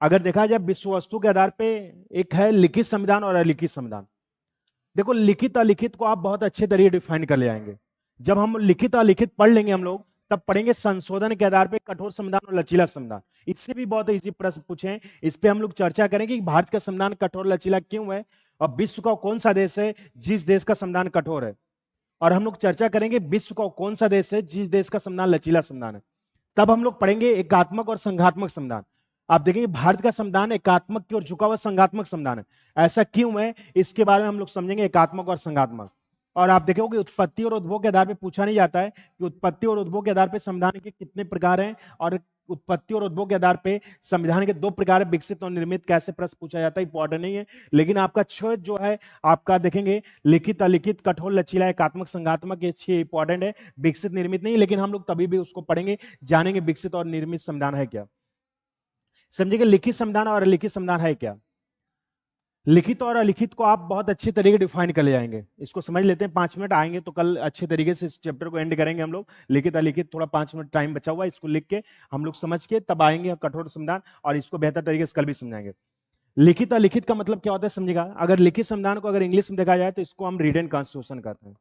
अगर देखा जाए विश्व वस्तु के आधार पे एक है लिखित संविधान और अलिखित संविधान। देखो, लिखित अलिखित को आप बहुत अच्छे तरीके डिफाइन कर ले आएंगे। जब हम लिखित अलिखित पढ़ लेंगे हम लोग, तब पढ़ेंगे संशोधन के आधार पे कठोर संविधान और लचीला संविधान। इससे भी बहुत इजी प्रश्न पूछे हैं, इस पे हम लोग चर्चा करेंगे कि भारत का संविधान कठोर लचीला क्यों है और विश्व का कौन सा देश है जिस देश का संविधान कठोर है। और हम लोग चर्चा करेंगे विश्व का कौन सा देश है जिस देश का संविधान लचीला संविधान है। तब हम लोग पढ़ेंगे एकात्मक और संघात्मक संविधान। आप देखेंगे भारत का संविधान एकात्मक की ओर झुका हुआ संघात्मक संविधान है। ऐसा क्यों है, इसके बारे में हम लोग समझेंगे, एकात्मक और संघात्मक। और आप देखोगे उत्पत्ति और उद्भव के आधार पर पूछा नहीं जाता है कि उत्पत्ति और उद्भव के आधार पर संविधान के कितने प्रकार हैं। और उत्पत्ति और उद्भव के आधार पे संविधान के 2 प्रकार है, विकसित और निर्मित। कैसे प्रश्न पूछा जाता है इंपॉर्टेंट नहीं है, लेकिन आपका छह जो है आपका देखेंगे लिखित अलिखित कठोर लचीला एकात्मक संघात्मक, ये 6 इंपॉर्टेंट है। विकसित निर्मित नहीं, लेकिन हम लोग तभी भी उसको पढ़ेंगे, जानेंगे विकसित और निर्मित संविधान है क्या। समझिएगा, लिखित संविधान और अलिखित संविधान है क्या। लिखित और अलिखित को आप बहुत अच्छे तरीके डिफाइन कर ले जाएंगे। इसको समझ लेते हैं, 5 मिनट आएंगे तो कल अच्छे तरीके से इस चैप्टर को एंड करेंगे हम लोग। लिखित अलिखित थोड़ा 5 मिनट टाइम बचा हुआ है, इसको लिख के हम लोग समझ के तब आएंगे कठोर संविधान, और इसको बेहतर तरीके से कल भी समझाएंगे। लिखित अलिखित का मतलब क्या होता है समझिएगा। अगर लिखित संविधान को अगर इंग्लिश में देखा जाए तो इसको हम रिटन कॉन्स्टिट्यूशन कहते हैं।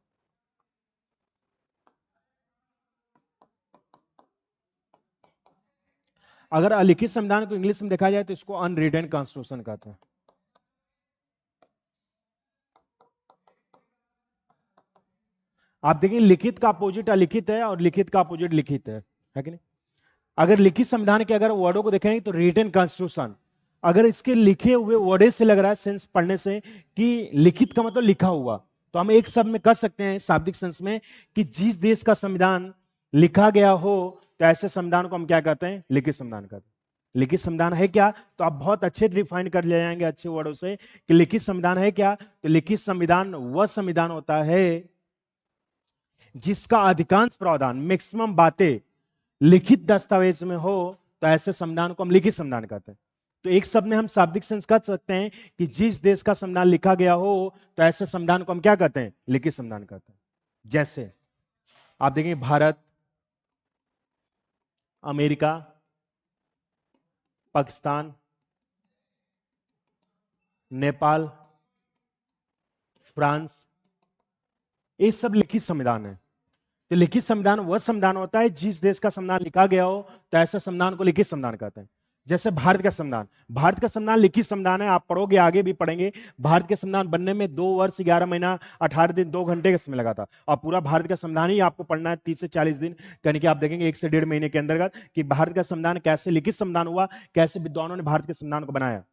अगर अलिखित संविधान को इंग्लिश में देखा जाए तो इसको अनरिटन कॉन्स्टिट्यूशन कहते हैं। आप देखिए, लिखित का अपोजिट अलिखित है और लिखित का अपोजिट लिखित है कि नहीं। अगर लिखित संविधान के अगर वर्डों को देखेंगे तो रिटन कॉन्स्टिट्यूशन। अगर इसके लिखे हुए वर्डे से लग रहा है सेंस पढ़ने से कि लिखित का मतलब लिखा हुआ, तो हम एक शब्द में कह सकते हैं शाब्दिक सेंस में कि जिस देश का संविधान लिखा गया हो, तो ऐसे संविधान को हम क्या कहते हैं, लिखित संविधान कहते हैं। लिखित संविधान है क्या, तो आप बहुत अच्छे डिफाइन कर ले जाएंगे अच्छे वर्डों से कि लिखित संविधान है क्या। तो लिखित संविधान वह संविधान होता है जिसका अधिकांश प्रावधान, मैक्सिमम बातें लिखित दस्तावेज में हो, तो ऐसे संविधान को हम लिखित संविधान कहते हैं। तो एक शब्द में हम शाब्दिक सेंस कर सकते हैं कि जिस देश का संविधान लिखा गया हो, तो ऐसे संविधान को हम क्या कहते हैं, लिखित संविधान कहते हैं। जैसे आप देखेंगे भारत, अमेरिका, पाकिस्तान, नेपाल, फ्रांस, ये सब लिखित संविधान है। तो लिखित संविधान वह संविधान होता है जिस देश का संविधान लिखा गया हो, तो ऐसे संविधान को लिखित संविधान कहते हैं। जैसे भारत का संविधान, भारत का संविधान लिखित संविधान है। आप पढ़ोगे, आगे भी पढ़ेंगे। भारत के संविधान बनने में 2 वर्ष 11 महीना 18 दिन 2 घंटे का समय लगा था। और पूरा भारत का संविधान ही आपको पढ़ना है 30 से 40 दिन, यानी कि आप देखेंगे 1 से 1.5 महीने के अंतर्गत कि भारत का संविधान कैसे लिखित संविधान हुआ, कैसे विद्वानों ने भारत के संविधान को बनाया।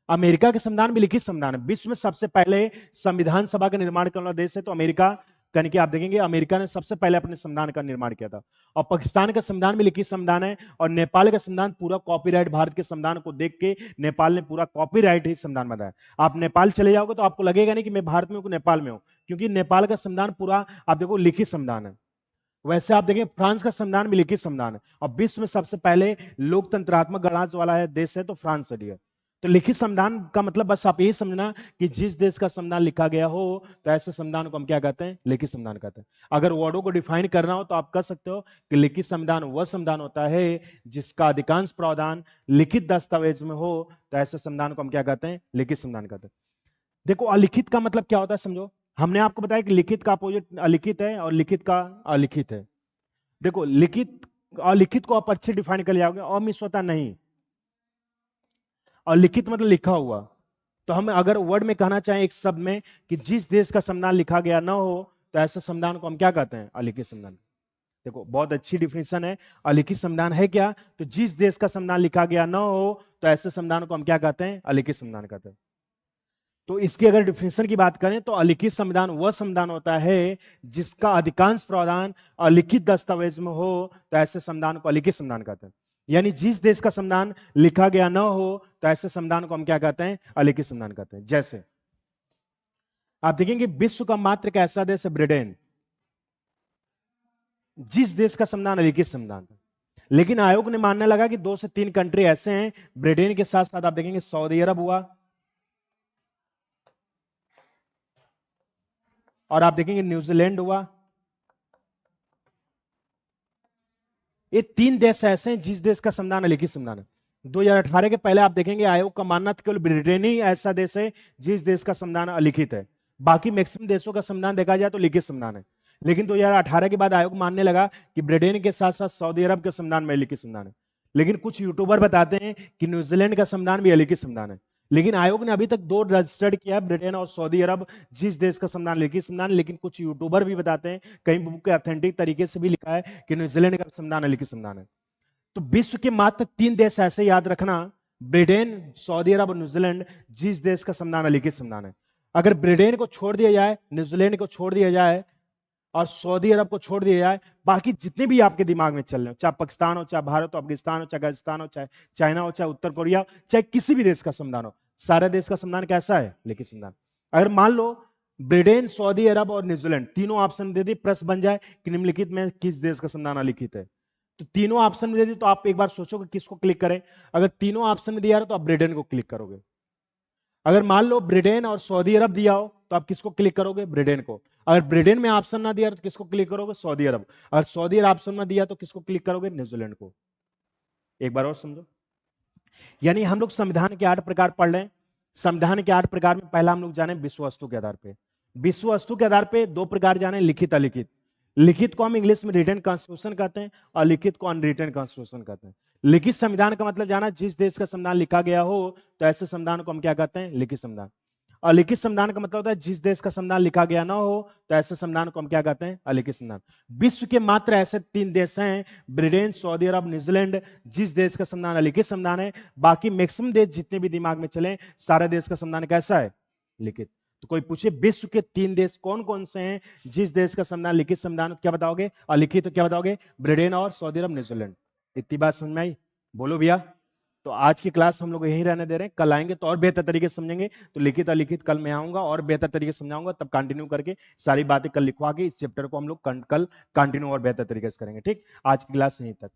अमेरिका के संविधान भी लिखित संविधान है। विश्व में सबसे पहले संविधान सभा का निर्माण करने वाला देश है तो अमेरिका, यानी कि आप देखेंगे अमेरिका ने सबसे पहले अपने संविधान का निर्माण किया था। और पाकिस्तान का संविधान भी लिखित संविधान है। और नेपाल का संविधान पूरा कॉपीराइट, भारत के संविधान को देख के नेपाल ने पूरा कॉपीराइट ही संविधान बनाया। आप नेपाल चले जाओगे तो आपको लगेगा नहीं कि मैं भारत में हूं, नेपाल में हूं, क्योंकि नेपाल का संविधान पूरा आप देखो लिखित संविधान है। वैसे आप देखें फ्रांस का संविधान भी लिखित संविधान है। और विश्व में सबसे पहले लोकतंत्रात्मक गणराज्य वाला है देश है तो फ्रांस है। तो लिखित संविधान का मतलब बस आप यही समझना कि जिस देश का संविधान लिखा गया हो, तो ऐसे संविधान को हम क्या कहते हैं, लिखित संविधान कहते हैं। अगर वर्डों को डिफाइन करना हो तो आप कह सकते हो कि लिखित संविधान वह संविधान होता है जिसका अधिकांश प्रावधान लिखित दस्तावेज में हो, तो ऐसे संविधान को हम क्या कहते हैं, लिखित संविधान कहते हैं। देखो, अलिखित का मतलब क्या होता है समझो। हमने आपको बताया कि लिखित का अपोजिट अलिखित है और लिखित का अलिखित है। देखो, लिखित अलिखित को आप अच्छे डिफाइन कर जाओगे, अमिश होता नहीं, और लिखित मतलब लिखा हुआ। तो हम अगर वर्ड में कहना चाहें एक शब्द में कि जिस देश का संविधान लिखा गया ना हो, तो ऐसे संविधान को हम क्या कहते हैं, अलिखित संविधान। देखो बहुत अच्छी डिफिनेशन है। अलिखित संविधान है क्या? तो जिस देश का संविधान लिखा गया ना हो तो ऐसे संविधान को हम क्या कहते हैं? अलिखित संविधान कहते हैं। तो इसकी अगर डिफिनेशन की बात करें तो अलिखित संविधान वह संविधान होता है जिसका अधिकांश प्रावधान अलिखित दस्तावेज में हो, तो ऐसे संविधान को अलिखित संविधान कहते हैं। यानी जिस देश का संविधान लिखा गया ना हो तो ऐसे संविधान को हम क्या कहते हैं? अलिखित संविधान कहते हैं। जैसे आप देखेंगे विश्व का मात्र एक ऐसा देश है ब्रिटेन, जिस देश का संविधान अलिखित संविधान था, लेकिन आयोग ने मानने लगा कि 2 से 3 कंट्री ऐसे हैं, ब्रिटेन के साथ साथ आप देखेंगे सऊदी अरब हुआ, और आप देखेंगे न्यूजीलैंड हुआ। ये 3 देश ऐसे हैं जिस देश का संविधान अलिखित संविधान है। 2018 के पहले आप देखेंगे आयोग का मानना था केवल ब्रिटेन ही ऐसा देश है जिस देश का संविधान अलिखित है, बाकी मैक्सिमम देशों का संविधान देखा जाए तो लिखित संविधान है। लेकिन 2018 के बाद आयोग मानने लगा कि ब्रिटेन के साथ साथ सऊदी अरब के संविधान में लिखित संविधान है। लेकिन कुछ यूट्यूबर बताते हैं कि न्यूजीलैंड का संविधान भी अलिखित संविधान है। लेकिन आयोग ने अभी तक 2 रजिस्टर्ड किया, ब्रिटेन और सऊदी अरब, जिस देश का संविधान लिखित संविधान। लेकिन कुछ यूट्यूबर भी बताते हैं, कई बुक के ऑथेंटिक तरीके से भी लिखा है कि न्यूजीलैंड का संविधान अलिखित संविधान है। तो विश्व के मात्र 3 देश ऐसे याद रखना, ब्रिटेन, सऊदी अरब और न्यूजीलैंड, जिस देश का संविधान अलिखित संविधान है। अगर ब्रिटेन को छोड़ दिया जाए, न्यूजीलैंड को छोड़ दिया जाए और सऊदी अरब को छोड़ दिया जाए, बाकी जितने भी आपके दिमाग में चल रहे हो, चाहे पाकिस्तान हो, चाहे भारत हो, अफगानिस्तान हो, चाहे कजाकिस्तान हो, चाहे चाइना हो, चाहे उत्तर कोरिया, चाहे किसी भी देश का संविधान हो, सारे देश का संविधान कैसा है? लिखित संविधान। अगर मान लो ब्रिटेन, सऊदी अरब और न्यूजीलैंड तीनों ऑप्शन दे दी, प्रश्न बन जाए कि निम्नलिखित में किस देश का संविधान अलिखित है, तो तीनों ऑप्शन में दे दी तो आप एक बार सोचोगे किसको क्लिक करें। अगर तीनों ऑप्शन में दिया रहा तो आप ब्रिटेन को क्लिक करोगे। अगर मान लो ब्रिटेन और सऊदी अरब दिया हो तो आप किसको क्लिक करोगे? ब्रिटेन को। अगर ब्रिटेन में ऑप्शन ना दिया तो किसको क्लिक करोगे? सऊदी अरब। अगर सऊदी अरब ऑप्शन में दिया तो किसको क्लिक करोगे? न्यूजीलैंड को। एक बार और समझो, यानी हम लोग संविधान के 8 प्रकार पढ़ रहे हैं। संविधान के 8 प्रकार में पहला हम लोग जाने विश्व वस्तु के आधार पे। विश्व वस्तु के आधार पे 2 प्रकार जाने, लिखित अलिखित। लिखित को हम इंग्लिश में रिटन कॉन्स्टिट्यूशन कहते हैं और लिखित को अनरिटन कॉन्स्टिट्यूशन कहते हैं। लिखित संविधान का मतलब जाना, जिस देश का संविधान लिखा गया हो तो ऐसे संविधान को हम क्या कहते हैं? लिखित संविधान। और लिखित संविधान का मतलब होता है जिस देश का संविधान लिखा गया ना हो तो ऐसे संविधान को हम क्या कहते हैं? अलिखित संविधान। विश्व के मात्र ऐसे 3 देश हैं, ब्रिटेन, सऊदी अरब, न्यूजीलैंड, जिस देश का संविधान अलिखित संविधान है। बाकी मैक्सिमम देश जितने भी दिमाग में चले, सारे देश का संविधान कैसा है? लिखित। तो कोई पूछे विश्व के 3 देश कौन कौन से हैं जिस देश का संविधान लिखित संविधान, क्या बताओगे? अलिखित तो क्या बताओगे? ब्रिटेन और सऊदी अरब, न्यूजीलैंड। इतनी बात समझ में आई? बोलो भैया। तो आज की क्लास हम लोग यहीं रहने दे रहे हैं, कल आएंगे तो और बेहतर तरीके से समझेंगे। तो लिखित अलिखित कल मैं आऊंगा और बेहतर तरीके से समझाऊंगा, तब कंटिन्यू करके सारी बातें कल लिखवा के इस चैप्टर को हम लोग कल कंटिन्यू और बेहतर तरीके से करेंगे। ठीक, आज की क्लास यहीं तक।